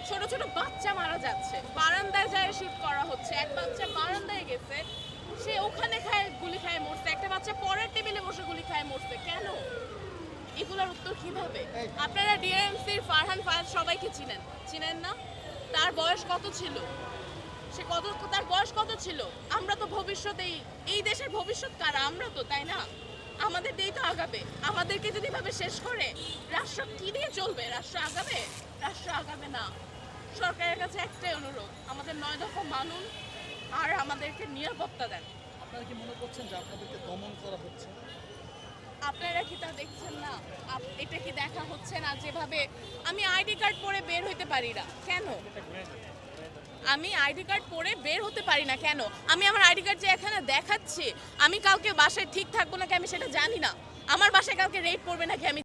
ছোট ছোট বাচ্চা মারা যাচ্ছে, বারান্দায় যায় শুট করা হচ্ছে। এক বাচ্চা বারান্দায় গেছে, সে ওখানে গুলি খায় মরছে, একটা বাচ্চা পরের টেবিলে বসে গুলি খায় মরছে। কেন? এগুলোর উত্তর কিভাবে? আপনারা ডিএমসির ফারহান ফায়াজ সবাইকে চিনেন না? তার বয়স কত ছিল? তার বয়স কত ছিল? আমরা তো ভবিষ্যতেই, এই দেশের ভবিষ্যৎ কারা? আমরা তো, তাই না? আমাদের দিয়েই তো আগাবে। আমাদেরকে যদি ভাবে শেষ করে, রাষ্ট্র কি দিয়ে চলবে? রাষ্ট্র আগাবে? রাষ্ট্র আগাবে না। সরকারের কাছে একটাই অনুরোধ, আমাদের 9 দফা মানুন আর আমাদেরকে নিরাপত্তা দেন। আপনারা কি মনে করছেন যে আপনাদেরকে দমন করা হচ্ছে? আপনারা কি তা দেখছেন না? এটা কি দেখা হচ্ছে না? যেভাবে আমি আইডি কার্ড পরে বের হইতে পারি না কেন? আমি আইডি কার্ড পরে বের হতে পারি না কেন? আমি আমার আইডি কার্ড যে এখানে দেখাচ্ছি, আমি কালকে বাসায় ঠিক থাকবো নাকি আমি সেটা জানি না। আমার বাসায় কালকে রেড পড়বে নাকি আমি